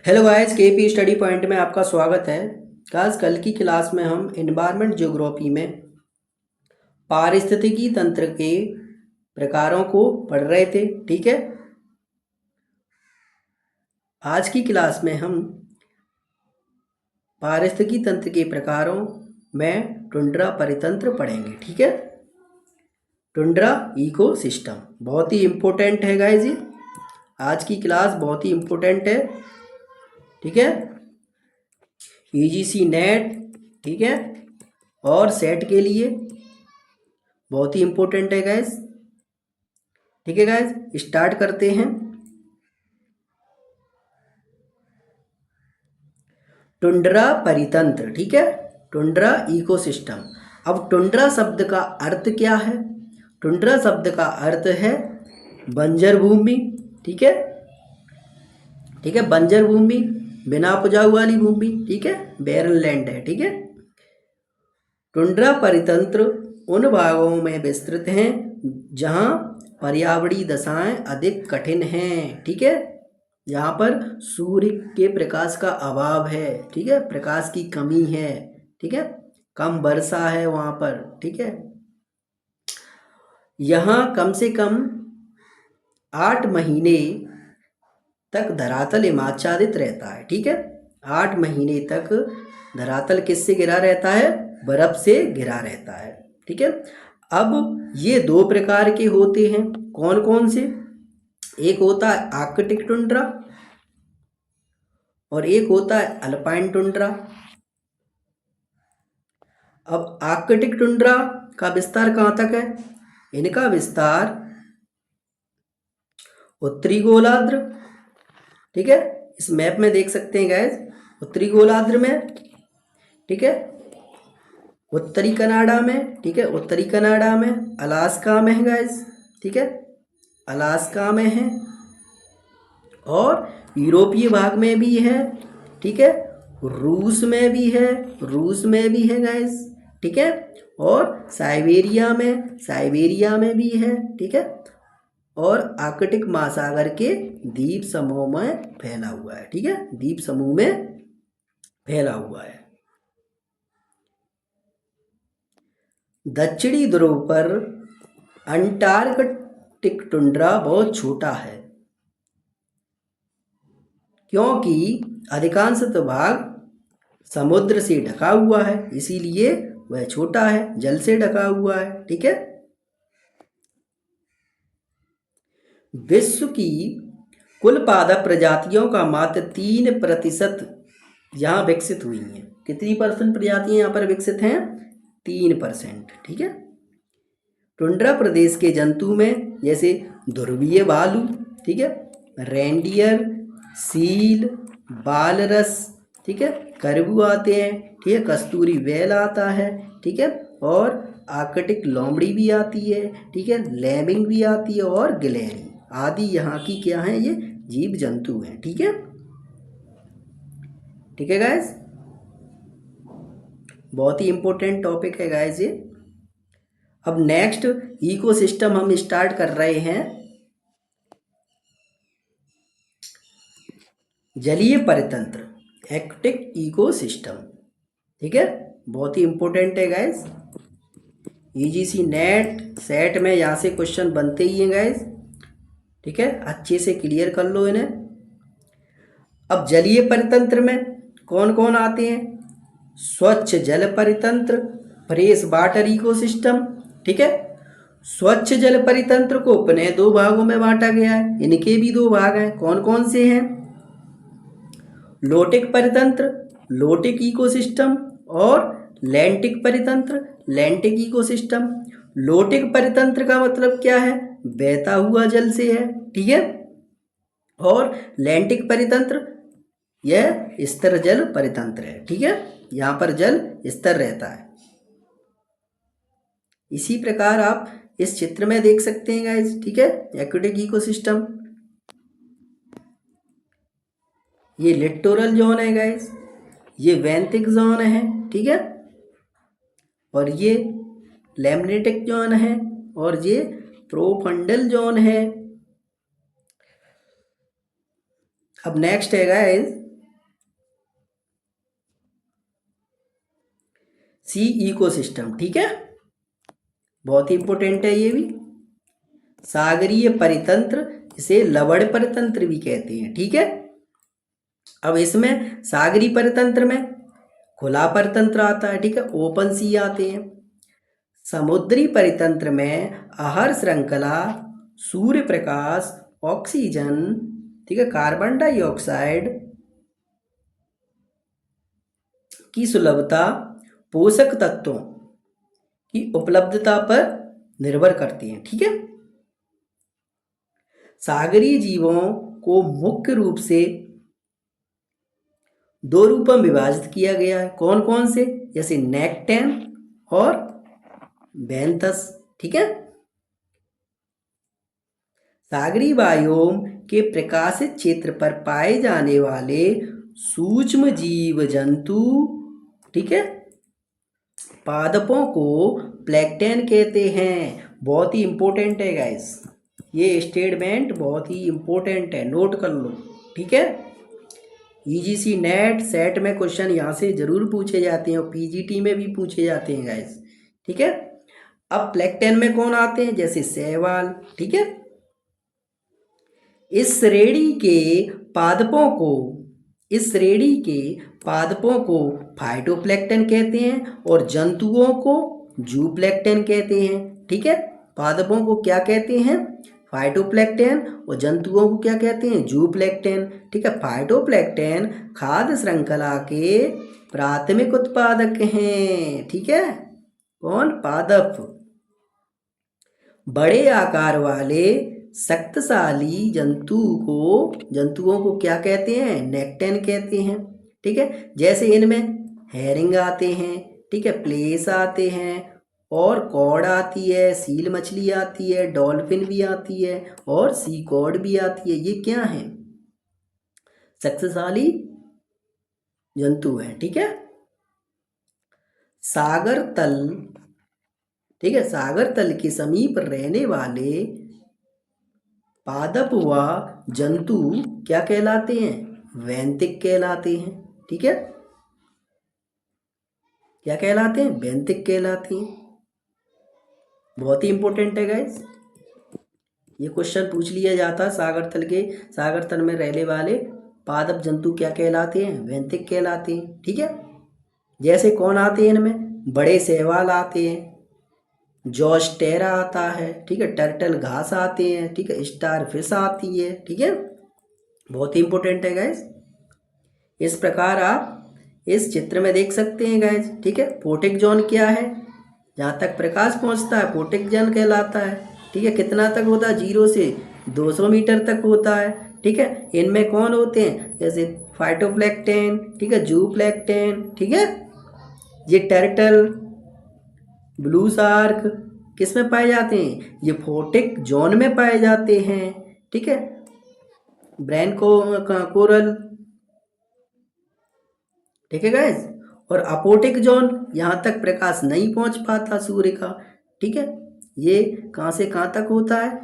Hello guys, KP study point में आपका स्वागत है। गाइस, कल की क्लास में हम एनवायरनमेंट ज्योग्राफी में पारिस्थितिकी तंत्र के प्रकारों को पढ़ रहे थे। ठीक है, आज की क्लास में हम पारिस्थितिकी तंत्र के प्रकारों में टुंड्रा परितंत्र पढ़ेंगे। ठीक है, टुंड्रा इकोसिस्टम बहुत ही इम्पोर्टेंट है गाइस। ये आज की क्लास बहुत ही इम्पोर्टेंट है। ठीक है, यूजीसी नेट, ठीक है, और सेट के लिए बहुत ही इम्पोर्टेंट है गाइस। ठीक है गाइस, स्टार्ट करते हैं। टुंड्रा परितंत्र, ठीक है, टुंड्रा इकोसिस्टम। अब टुंड्रा शब्द का अर्थ क्या है? टुंड्रा शब्द का अर्थ है बंजर भूमि। ठीक है, ठीक है, बंजर भूमि, बिना उपजाऊ वाली भूमि। ठीक है, बैरन लैंड है। ठीक है, टुंड्रा परितंत्र उन भागों में विस्तृत हैं जहां पर्यावरणीय दशाएं अधिक कठिन हैं। ठीक है, जहाँ पर सूर्य के प्रकाश का अभाव है। ठीक है, प्रकाश की कमी है। ठीक है, कम वर्षा है वहाँ पर। ठीक है, यहाँ कम से कम 8 महीने तक धरातल हिमाच्छादित रहता है। ठीक है, 8 महीने तक धरातल किससे घिरा रहता है? बर्फ से घिरा रहता है। ठीक है, अब ये दो प्रकार के होते हैं। कौन कौन से? एक होता है आर्कटिक टुंड्रा और एक होता है अल्पाइन टुंड्रा। अब आर्कटिक टुंड्रा का विस्तार कहाँ तक है? इनका विस्तार उत्तरी गोलार्ध, ठीक है, इस मैप में देख सकते हैं गैस, उत्तरी गोलार्ध में। ठीक है, उत्तरी कनाडा में। ठीक है, उत्तरी कनाडा में, अलास्का में है गैस। ठीक है, अलास्का में है और यूरोपीय भाग में भी है। ठीक है, रूस में भी है, रूस में भी है गैस। ठीक है, और साइबेरिया में भी है। ठीक है, और आर्कटिक महासागर के द्वीप समूह में फैला हुआ है। ठीक है, द्वीप समूह में फैला हुआ है। दक्षिणी ध्रुव पर अंटार्कटिक टुंड्रा बहुत छोटा है क्योंकि अधिकांश भाग समुद्र से ढका हुआ है, इसीलिए वह छोटा है, जल से ढका हुआ है। ठीक है, विश्व की कुल पादप प्रजातियों का मात्र 3% यहाँ विकसित हुई हैं। कितनी परसेंट प्रजातियां यहाँ पर विकसित हैं? 3%। ठीक है, टुंड्रा प्रदेश के जंतु में जैसे ध्रुवीय भालू, ठीक है, रेंडियर, सील, बालरस, ठीक है, करबू आते हैं। ठीक है, कस्तूरी व्हेल आता है। ठीक है, और आर्कटिक लोमड़ी भी आती है। ठीक है, लैमिंग भी आती है और गिलहरी आदि यहाँ की क्या है? ये जीव जंतु हैं। ठीक है, ठीक है गाइस, बहुत ही इंपॉर्टेंट टॉपिक है गाइस ये। अब नेक्स्ट इकोसिस्टम हम स्टार्ट कर रहे हैं, जलीय परितंत्र, एक्टिक इकोसिस्टम। ठीक है, बहुत ही इंपॉर्टेंट है गाइस। यूजीसी नेट सेट में यहाँ से क्वेश्चन बनते ही हैं गाइस। ठीक है, अच्छे से क्लियर कर लो इन्हें। अब जलीय परितंत्र में कौन कौन आते हैं? स्वच्छ जल परितंत्र, फ्रेश वाटर इकोसिस्टम। ठीक है, स्वच्छ जल परितंत्र को पुनः 2 भागों में बांटा गया है। इनके भी 2 भाग हैं। कौन कौन से हैं? लोटिक परितंत्र, लोटिक इकोसिस्टम, और लैंटिक परितंत्र, लैंटिक इकोसिस्टम। लोटिक परितंत्र का मतलब क्या है? बहता हुआ जल से है। ठीक है, और लैंटिक परितंत्र यह स्थिर जल परितंत्र है। ठीक है, यहाँ पर जल स्थिर रहता है। इसी प्रकार आप इस चित्र में देख सकते हैं गाइस। ठीक है, एक्वेटिक इकोसिस्टम, ये लिटोरल जोन है गाइस, ये बेंथिक जोन है। ठीक है, और ये लैमिनेटिक जोन है, और ये प्रोफंडल जोन है। अब नेक्स्ट है गाइस सी इकोसिस्टम, ठीक है, बहुत ही इंपॉर्टेंट है ये भी। सागरीय परितंत्र, इसे लवण परितंत्र भी कहते हैं, ठीक है। अब इसमें सागरीय परितंत्र में खुला परितंत्र आता है, ठीक है, ओपन सी आते हैं। समुद्री परितंत्र में आहार श्रृंखला, सूर्य प्रकाश, ऑक्सीजन, ठीक है, कार्बन डाइऑक्साइड की सुलभता पोषक तत्वों की उपलब्धता पर निर्भर करती है, ठीक है। सागरीय जीवों को मुख्य रूप से दो रूपों में विभाजित किया गया है। कौन कौन से? जैसे नेक्टेन और बेंथस, ठीक है। सागरीय बायोम के प्रकाशित क्षेत्र पर पाए जाने वाले सूक्ष्म जीव जंतु, ठीक है, पादपों को प्लैंकटन कहते हैं। बहुत ही इंपॉर्टेंट है गाइस, ये स्टेटमेंट बहुत ही इंपॉर्टेंट है, नोट कर लो, ठीक है। यूजीसी नेट सेट में क्वेश्चन यहाँ से जरूर पूछे जाते हैं और पीजीटी में भी पूछे जाते हैं गाइस, ठीक है। अब प्लैंकटन में कौन आते हैं? जैसे शैवाल, ठीक है। इस श्रेणी के पादपों को फाइटोप्लैंक्टन कहते हैं और जंतुओं को जूप्लैंक्टन कहते हैं, ठीक है। पादपों को क्या कहते हैं? फाइटोप्लैंक्टन, और जंतुओं को क्या कहते हैं? जूप्लैंक्टन, ठीक है। फाइटोप्लैंक्टन खाद्य श्रृंखला के प्राथमिक उत्पादक हैं, ठीक है। कौन? पादप। बड़े आकार वाले शक्तिशाली जंतुओं को क्या कहते हैं? नेक्टेन कहते हैं, ठीक है। जैसे इनमें हेरिंग आते हैं, ठीक है, प्लेस आते हैं, और कॉड आती है, सील मछली आती है, डॉल्फिन भी आती है, और सी कॉड भी आती है। ये क्या है? शक्तिशाली जंतु है, ठीक है। सागर तल, ठीक है, सागर तल के समीप रहने वाले पादप व जंतु क्या कहलाते हैं? बेंथिक कहलाते हैं, ठीक है। क्या कहलाते हैं? बेंथिक कहलाते हैं। बहुत ही इंपॉर्टेंट है गाइस, ये क्वेश्चन पूछ लिया जाता है। सागर तल में रहने वाले पादप जंतु क्या कहलाते हैं? बेंथिक कहलाते हैं, ठीक है। जैसे कौन आते हैं इनमें? बड़े शैवाल आते हैं, जॉस्टेरा आता है, ठीक है, टर्टल घास आते हैं, ठीक है, स्टार फिश आती है, ठीक है। बहुत ही इंपॉर्टेंट है गाइस। इस प्रकार आप इस चित्र में देख सकते हैं गाइस, ठीक है। फोटिक जोन क्या है? जहाँ तक प्रकाश पहुँचता है फोटिक जोन कहलाता है, ठीक है। कितना तक होता है? 0 से 200 मीटर तक होता है, ठीक है। इनमें कौन होते हैं? जैसे फाइटोप्लैंक्टन, ठीक है, जूप्लैंक्टन, ठीक है। ये टर्टल, ब्लू शार्क किस में पाए जाते हैं? ये फोटिक जोन में पाए जाते हैं, ठीक है। ब्रेन कोरल, ठीक है गाइस। और अपोटिक जोन, यहाँ तक प्रकाश नहीं पहुँच पाता सूर्य का, ठीक है। ये कहाँ से कहाँ तक होता है?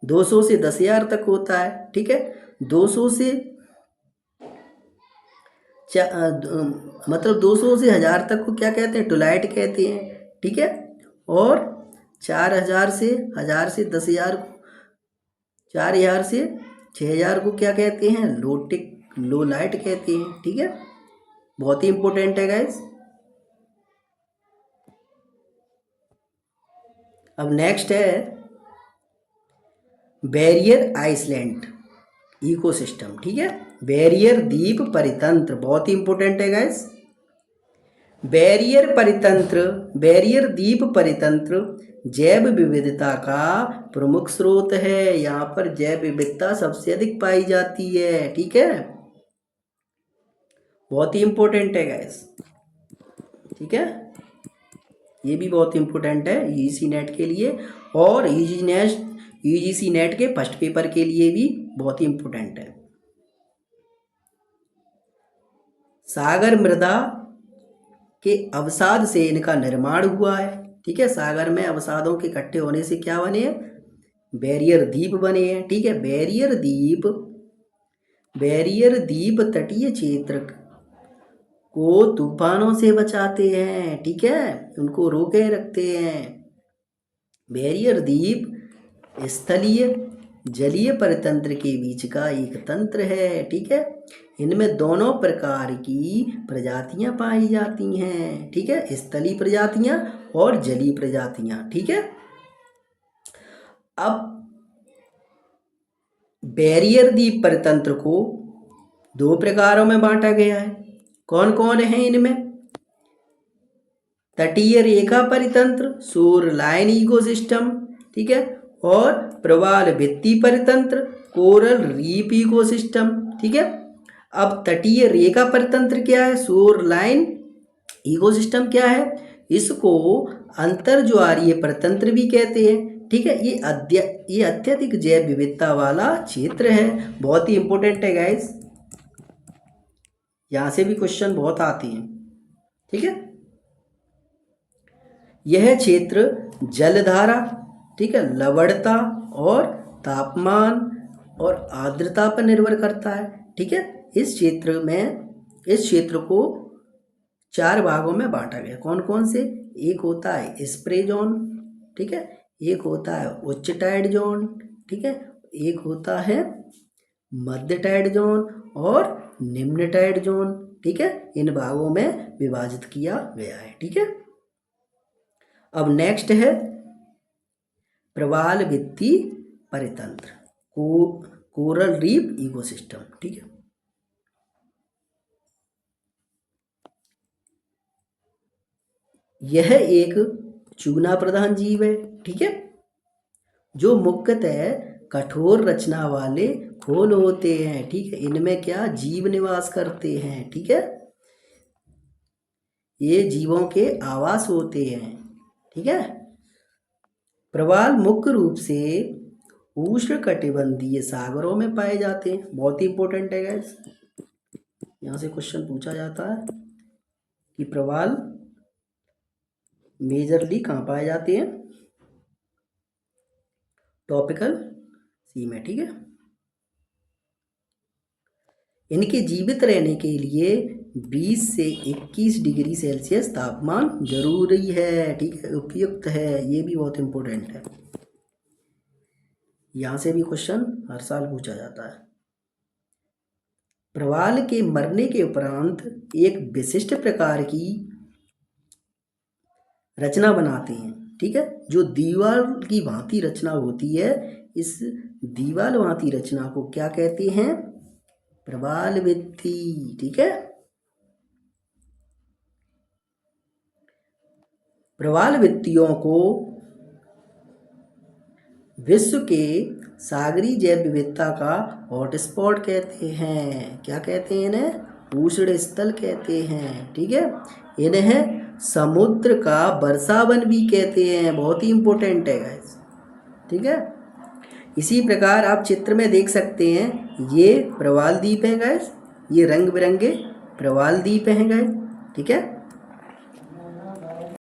200 से 10,000 तक होता है, ठीक है। 200 से मतलब 200 से 1000 तक को क्या कहते हैं? ट्विलाइट कहते हैं, ठीक है। और 4000 से 10,000 को, 4000 से 6000 को क्या कहते हैं? लो लाइट कहते हैं, ठीक है। बहुत ही इंपॉर्टेंट है गाइस। अब नेक्स्ट है बैरियर आइसलैंड इकोसिस्टम, ठीक है। बैरियर द्वीप परितंत्र बहुत ही इंपॉर्टेंट है गाइस। बैरियर द्वीप परितंत्र जैव विविधता का प्रमुख स्रोत है। यहाँ पर जैव विविधता सबसे अधिक पाई जाती है, ठीक है। बहुत ही इंपॉर्टेंट है गाइस, ठीक है। ये भी बहुत इंपॉर्टेंट है यूजीसी नेट के लिए, और यूजीसी नेट के फर्स्ट पेपर के लिए भी बहुत ही इंपॉर्टेंट है। सागर मृदा के अवसाद से इनका निर्माण हुआ है, ठीक है। सागर में अवसादों के इकट्ठे होने से क्या बने हैं? बैरियर द्वीप बने हैं, ठीक है। बैरियर द्वीप बैरियर द्वीप तटीय क्षेत्र को तूफानों से बचाते हैं, ठीक है, उनको रोके रखते हैं। बैरियर द्वीप स्थलीय जलीय परितंत्र के बीच का एक तंत्र है, ठीक है। इनमें दोनों प्रकार की प्रजातियां पाई जाती हैं, ठीक है, स्थलीय प्रजातियां और जलीय प्रजातियां, ठीक है। अब बैरियर द्वीप परितंत्र को दो प्रकारों में बांटा गया है। कौन कौन है इनमें? तटीय रेखा परितंत्र, शोर लाइन इकोसिस्टम, ठीक है, और प्रवाल भित्ति परितंत्र, कोरल रीफ इकोसिस्टम, ठीक है। अब तटीय रेखा परितंत्र क्या है? शोर लाइन इकोसिस्टम क्या है? इसको अंतर्ज्वारीय परितंत्र भी कहते हैं, ठीक है। ये अत्यधिक जैव विविधता वाला क्षेत्र है, बहुत ही इंपॉर्टेंट है गाइस, यहाँ से भी क्वेश्चन बहुत आते हैं, ठीक है। यह क्षेत्र जलधारा, ठीक है, लवणता और तापमान और आर्द्रता पर निर्भर करता है, ठीक है। इस क्षेत्र को 4 भागों में बांटा गया। कौन कौन से? एक होता है स्प्रे जोन, ठीक है, एक होता है उच्च टाइड जोन, ठीक है, एक होता है मध्य टाइड जोन और निम्न टाइड जोन, ठीक है। इन भागों में विभाजित किया गया है, ठीक है। अब नेक्स्ट है प्रवाल भित्ति परितंत्र, कोरल रीफ इकोसिस्टम, ठीक है। यह एक चूना प्रधान जीव है, ठीक है, जो मुख्यतः कठोर रचना वाले खोल होते हैं, ठीक है। इनमें क्या जीव निवास करते हैं, ठीक है, ये जीवों के आवास होते हैं, ठीक है। प्रवाल मुख्य रूप से उष्णकटिबंधीय सागरों में पाए जाते हैं, बहुत ही इंपॉर्टेंट है गाइस, यहाँ से क्वेश्चन पूछा जाता है कि प्रवाल मेजरली कहाँ पाए जाते हैं? ट्रॉपिकल सी में, ठीक है। इनके जीवित रहने के लिए 20 से 21 डिग्री सेल्सियस तापमान जरूरी है, ठीक है, उपयुक्त है, ये भी बहुत इंपॉर्टेंट है, यहाँ से भी क्वेश्चन हर साल पूछा जाता है। प्रवाल के मरने के उपरांत एक विशिष्ट प्रकार की रचना बनाते हैं, ठीक है, जो दीवार की भांति रचना होती है। इस दीवार भांति रचना को क्या कहते हैं? प्रवाल भित्ति, ठीक है। प्रवाल भित्तियों को विश्व के सागरी जैव विविधता का हॉटस्पॉट कहते हैं। क्या कहते हैं इन्हें? उष्ण स्थल कहते हैं, ठीक है। इन्हें समुद्र का वर्षावन भी कहते हैं, बहुत ही इंपॉर्टेंट है गाइस, ठीक है। इसी प्रकार आप चित्र में देख सकते हैं, ये प्रवाल द्वीप है गाइस, ये रंग बिरंगे प्रवाल द्वीप हैं गाइस, ठीक है।